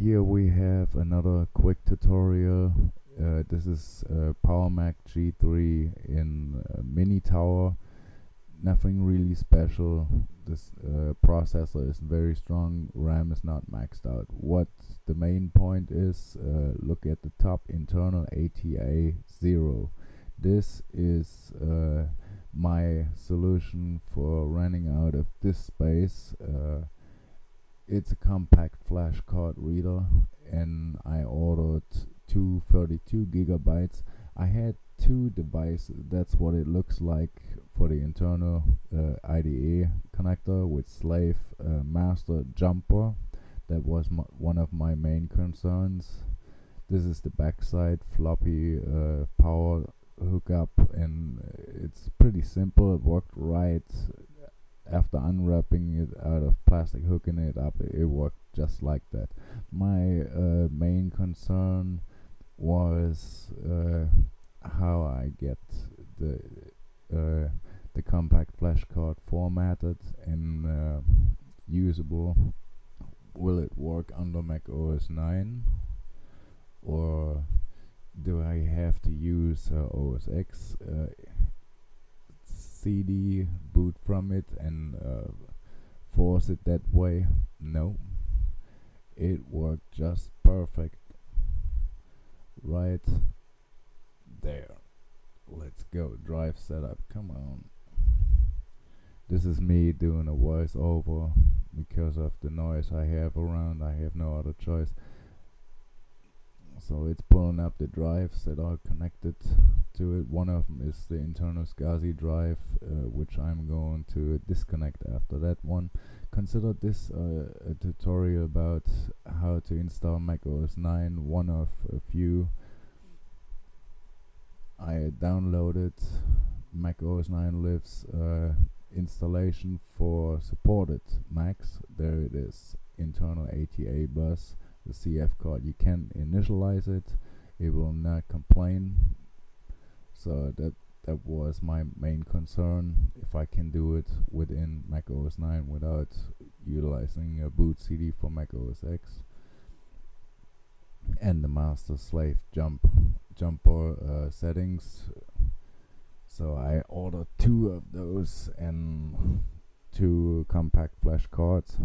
Here we have another quick tutorial. This is Power Mac G3 in mini tower. Nothing really special. This processor is very strong. RAM is not maxed out. What the main point is, look at the top, internal ATA 0. This is my solution for running out of disk space. It's a compact flash card reader, and I ordered two 32 gigabytes. I had two devices. That's what it looks like for the internal IDE connector with slave master jumper. That was one of my main concerns. This is the backside floppy power hookup, and it's pretty simple. It worked right. After unwrapping it out of plastic, hooking it up, it worked just like that. My main concern was how I get the compact flash card formatted and usable. Will it work under macOS 9, or do I have to use OS X CD, boot from it, and force it that way? No, it worked just perfect right there. Let's go. Drive setup, come on. This is me doing a voiceover because of the noise I have around. I have no other choice. So it's pulling up the drives that are connected to it. One of them is the internal SCSI drive, which I'm going to disconnect after that one. Consider this a tutorial about how to install macOS 9, one of a few. I downloaded MacOS9Lives installation for supported Macs. There it is, internal ATA bus. The CF card, you can initialize it, it will not complain. So that was my main concern, if I can do it within macOS 9 without utilizing a boot CD for macOS X. And the master slave jumper settings. So I ordered two of those and two compact flash cards.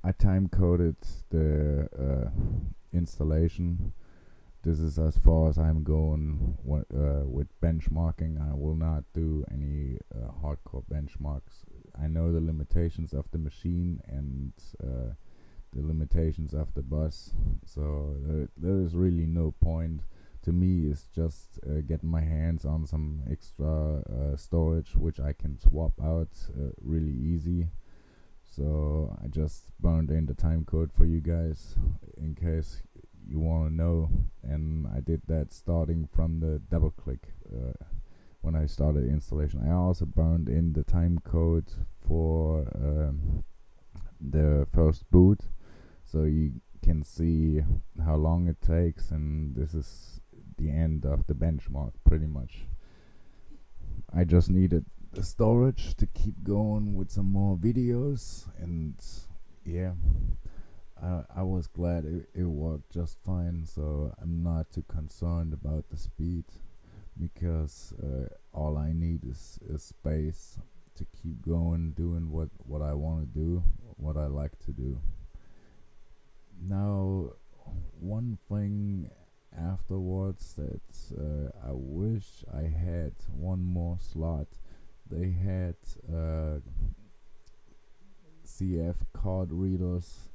I time coded the installation. This is as far as I'm going with benchmarking. I will not do any hardcore benchmarks. I know the limitations of the machine and the limitations of the bus, so there is really no point. To me, it's just getting my hands on some extra storage, which I can swap out really easy. So I just burned in the time code for you guys in case you want to know, and I did that starting from the double click when I started installation. I also burned in the time code for the first boot, so you can see how long it takes, and this is the end of the benchmark pretty much. I just needed the storage to keep going with some more videos, and yeah, I was glad it worked just fine. So I'm not too concerned about the speed, because all I need is space to keep going, doing what I want to do, what I like to do. Now, one thing afterwards that I wish I had one more slot. They had CF card readers,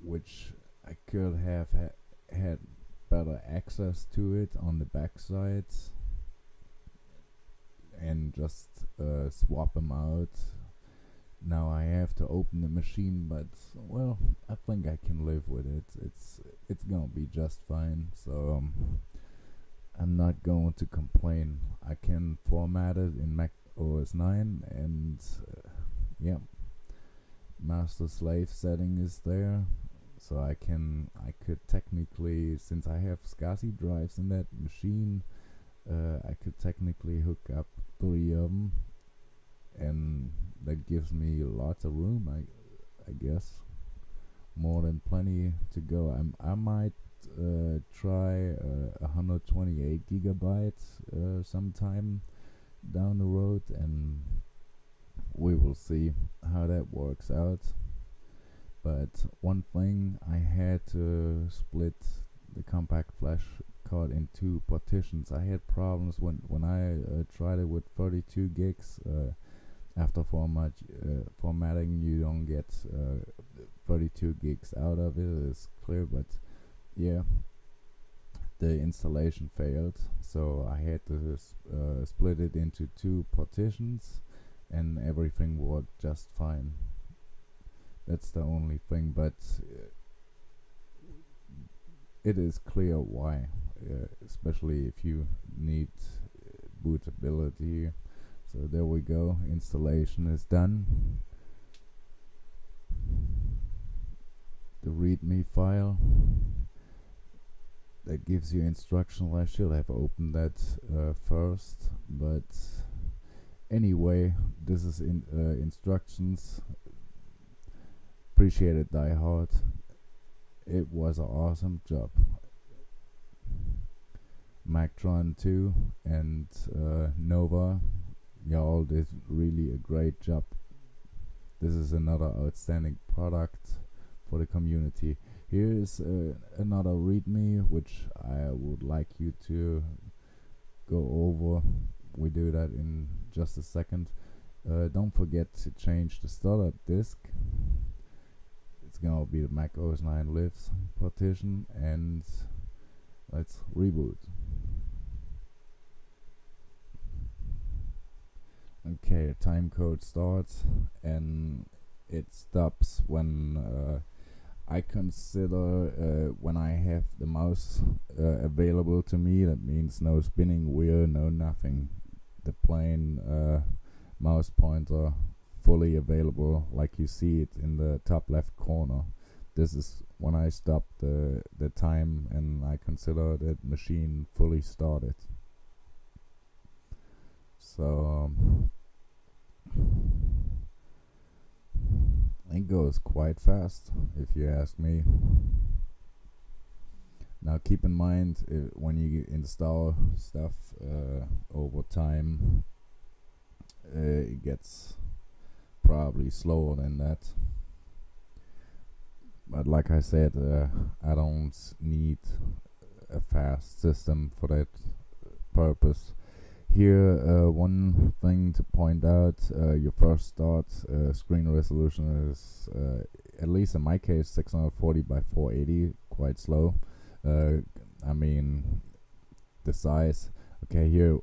which I could have had better access to it on the back sides and just swap them out. Now I have to open the machine, but well, I think I can live with it. It's gonna be just fine. So I'm not going to complain. I can format it in macOS 9, and yeah, master slave setting is there. So I could technically, since I have SCSI drives in that machine, I could technically hook up 3 of them, and that gives me lots of room, I guess. more than plenty to go. I might try 128 gigabytes sometime down the road, and we will see how that works out. But one thing, I had to split the compact flash card in two partitions. I had problems when I tried it with 32 gigs. After formatting, you don't get 32 gigs out of it. It's clear, but yeah, the installation failed, so I had to split it into two partitions, and everything worked just fine. That's the only thing, but it is clear why, especially if you need bootability. So there we go, installation is done. The README file that gives you instructions. I should have opened that first, but anyway, this is instructions. Appreciate it, Die Hard. It was an awesome job. Mactron 2 and Nova, y'all did really a great job. This is another outstanding product for the community. Here is another README which I would like you to go over. We do that in just a second. Don't forget to change the startup disk. It's gonna be the MacOS9Lives partition, and let's reboot. Okay, time code starts, and it stops when I consider when I have the mouse available to me. That means no spinning wheel, no nothing. The plain mouse pointer fully available, like you see it in the top left corner. This is when I stop the time, and I consider that machine fully started. So it goes quite fast, if you ask me. Now keep in mind, when you install stuff over time, it gets probably slower than that. But like I said, I don't need a fast system for that purpose. Here, one thing to point out, your first start screen resolution is, at least in my case, 640 by 480, quite slow. I mean, the size, okay, here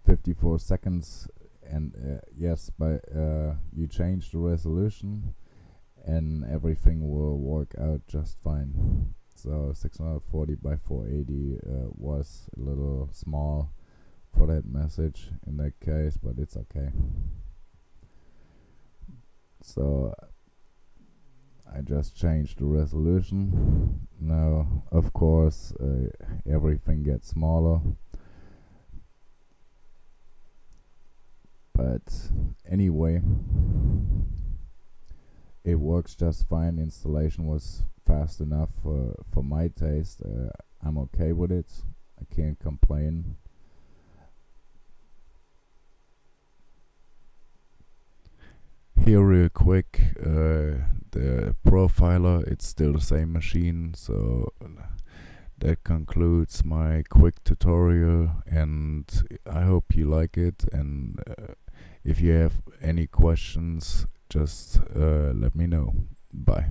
54 seconds, and yes, but you change the resolution and everything will work out just fine. So 640 by 480 was a little small for that message in that case, but it's okay. So I just changed the resolution. Now of course everything gets smaller, but anyway, it works just fine. Installation was fast enough for my taste. I'm okay with it. I can't complain. Here real quick, the profiler, it's still the same machine, so that concludes my quick tutorial, and I hope you like it. And if you have any questions, just let me know. Bye.